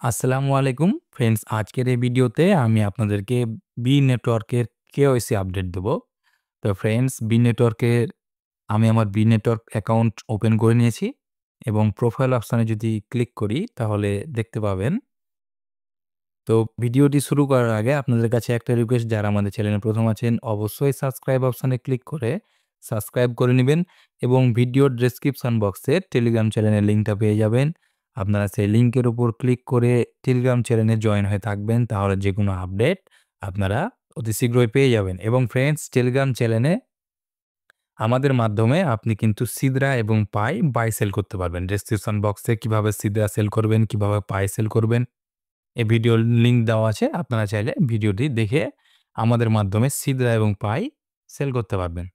আসসালামু আলাইকুম ফ্রেন্ডস। আজকের এই ভিডিওতে আমি আপনাদেরকে বি নেটওয়ার্কের কেওয়াইসি আপডেট দেব। তো ফ্রেন্ডস, বি নেটওয়ার্কের আমি আমার বি নেটওয়ার্ক অ্যাকাউন্ট ওপেন করে নিয়েছি এবং প্রোফাইল অপশনে যদি ক্লিক করি তাহলে দেখতে পাবেন। তো ভিডিওটি শুরু করার আগে আপনাদের কাছে একটা রিকোয়েস্ট, যারা আমাদের চ্যানেলে প্রথম আছেন অবশ্যই সাবস্ক্রাইব অপশনে ক্লিক করে সাবস্ক্রাইব করে নেবেন এবং ভিডিওর ডেসক্রিপশন বক্সে টেলিগ্রাম চ্যানেলের লিঙ্কটা পেয়ে যাবেন। আপনারা সেই লিঙ্কের উপর ক্লিক করে টেলিগ্রাম চ্যানেলে জয়েন হয়ে থাকবেন, তাহলে যেকোনো আপডেট আপনারা অতি শীঘ্রই পেয়ে যাবেন। এবং ফ্রেন্ডস, টেলিগ্রাম চ্যানেলে আমাদের মাধ্যমে আপনি কিন্তু সিদরা এবং পাই বাই সেল করতে পারবেন। ডেসক্রিপশন বক্সে কিভাবে সিদরা সেল করবেন, কিভাবে পাই সেল করবেন, এই ভিডিওর লিঙ্ক দেওয়া আছে। আপনারা চাইলে ভিডিওটি দেখে আমাদের মাধ্যমে সিদরা এবং পাই সেল করতে পারবেন।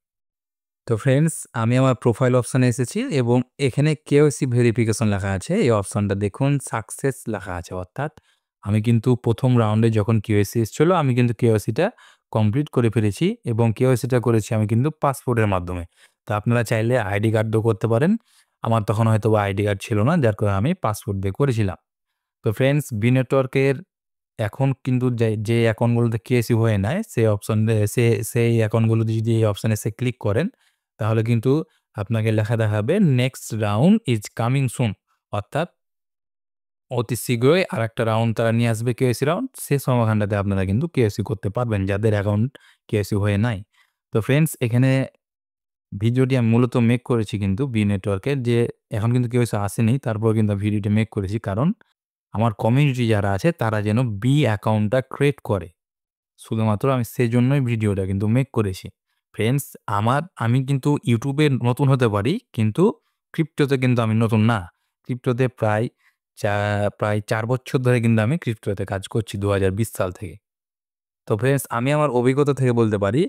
তো ফ্রেন্ডস, আমি আমার প্রোফাইল অপশনে এসেছি এবং এখানে কেওয়াইসি ভেরিফিকেশন লেখা আছে। এই অপশনটা দেখুন, সাকসেস লেখা আছে। অর্থাৎ আমি কিন্তু প্রথম রাউন্ডে যখন কেওয়াইসি এসেছিল আমি কিন্তু কেওয়াইসিটা কমপ্লিট করে ফেলেছি এবং কেওয়াইসিটা করেছি আমি কিন্তু পাসপোর্টের মাধ্যমে। তো আপনারা চাইলে আইডি কার্ড দিয়েও করতে পারেন। আমার তখন হয়তোবা আইডি কার্ড ছিল না, যার কারণে আমি পাসপোর্ট দিয়ে করেছিলাম। তো ফ্রেন্ডস, বি নেটওয়ার্কের এখন কিন্তু যে অ্যাকাউন্টগুলোতে কেওয়াইসি হয়ে নাই, সেই অপশনে সেই অ্যাকাউন্টগুলোতে যদি এই অপশনে এসে ক্লিক করেন, তাহলে কিন্তু আপনাকে লেখা দেখাবে next round is coming soon. অর্থাৎ অতি শীঘ্রই আরেকটা রাউন্ড তারা নিয়ে আসবে, কেওয়াইসি রাউন্ড। সে সময়খানটাতে আপনারা কিন্তু কেওয়াইসি করতে পারবেন, যাদের অ্যাকাউন্ট কেওয়াইসি হয়ে নাই। তো ফ্রেন্ডস, এখানে ভিডিওটি আমি মূলত মেক করেছি কিন্তু বি নেটওয়ার্কের, যে এখন কিন্তু কেওয়াইসি আসেনি, তারপরেও কিন্তু ভিডিওটি মেক করেছি কারণ আমার কমিউনিটি যারা আছে তারা যেন বি অ্যাকাউন্টটা ক্রিয়েট করে। শুধুমাত্র আমি সেজন্যই ভিডিওটা কিন্তু মেক করেছি। ফ্রেন্ডস, আমি কিন্তু ইউটিউবে নতুন হতে পারি, কিন্তু ক্রিপ্টোতে কিন্তু আমি নতুন না। ক্রিপ্টোতে প্রায় ৪ বছর ধরে কিন্তু আমি ক্রিপ্টোতে কাজ করছি ২০২০ সাল থেকে। তো ফ্রেন্ডস, আমি আমার অভিজ্ঞতা থেকে বলতে পারি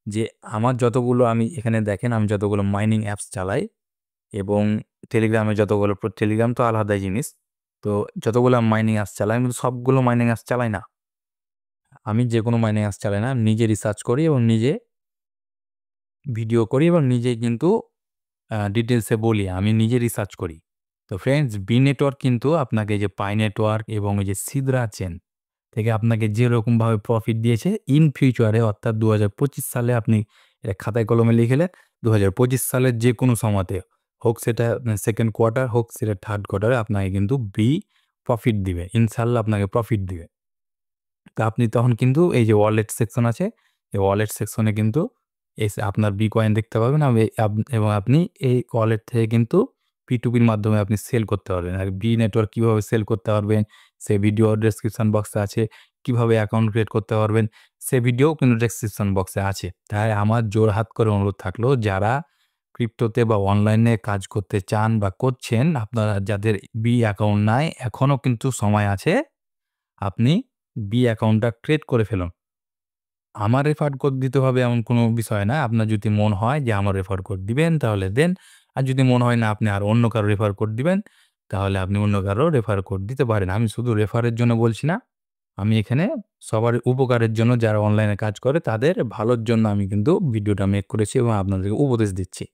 যে আমার যতগুলো, আমি এখানে দেখেন আমি যতগুলো মাইনিং অ্যাপস চালাই এবং টেলিগ্রাম তো আলাদাই জিনিস। তো যতগুলো মাইনিং অ্যাপস চালাই, আমি কিন্তু সবগুলো মাইনিং অ্যাপস চালাই না। আমি যেকোনো মাইনিং অ্যাপস চালাই না, নিজে রিসার্চ করি এবং নিজে ভিডিও করি এবং নিজেই কিন্তু ডিটেইলসে বলি, আমি নিজে রিসার্চ করি। তো ফ্রেন্ডস, বি নেটওয়ার্ক কিন্তু আপনাকে এই যে পাই নেটওয়ার্ক এবং এই যে সিদরা চেইন থেকে আপনাকে যেরকমভাবে প্রফিট দিয়েছে, ইন ফিউচারে অর্থাৎ ২০২৫ সালে আপনি এটা খাতায় কলমে লিখে ২০২৫ সালের যেকোনো সময়তে হোক, সেটা সেকেন্ড কোয়ার্টার হোক, সেটা থার্ড কোয়ার্টারে আপনাকে কিন্তু প্রফিট দিবে। ইনশাআল্লাহ আপনাকে প্রফিট দিবে। তো আপনি তখন কিন্তু এই যে ওয়ালেট সেকশন আছে, এই ওয়ালেট সেকশনে কিন্তু এসে আপনার বি কয়েন দেখতে পাবেন এবং আপনি এই ওয়ালেট থেকে কিন্তু P2P-র মাধ্যমে আপনি সেল করতে পারবেন। আর বি নেটওয়ার্ক কিভাবে সেল করতে পারবেন, সে ভিডিও ডেসক্রিপশন বক্সে আছে। কিভাবে অ্যাকাউন্ট ক্রিয়েট করতে পারবেন, সে ভিডিও কিন্তু ডেসক্রিপশন বক্সে আছে। তাই আমার জোড়হাত করে অনুরোধ থাকলো, যারা ক্রিপ্টোতে বা অনলাইনে কাজ করতে চান বা করছেন, আপনারা যাদের বি অ্যাকাউন্ট নাই, এখনও কিন্তু সময় আছে। আপনি বি অ্যাকাউন্টটা ক্রিয়েট করে ফেলুন। আমার রেফার কোড দিতে হবে এমন কোনো বিষয় না। আপনার যদি মন হয় যে আমার রেফার কোড দিবেন তাহলে দেন। আর যদি মনে হয় না আপনি আর অন্য কারো রেফার কোড দিবেন, তাহলে আপনি অন্য কারো রেফার কোড দিতে পারেন। আমি শুধু রেফারের জন্য বলছি না। আমি এখানে সবার উপকারের জন্য, যারা অনলাইনে কাজ করে তাদের ভালোর জন্য আমি কিন্তু ভিডিওটা মেক করেছি এবং আপনাদেরকে উপদেশ দিচ্ছি।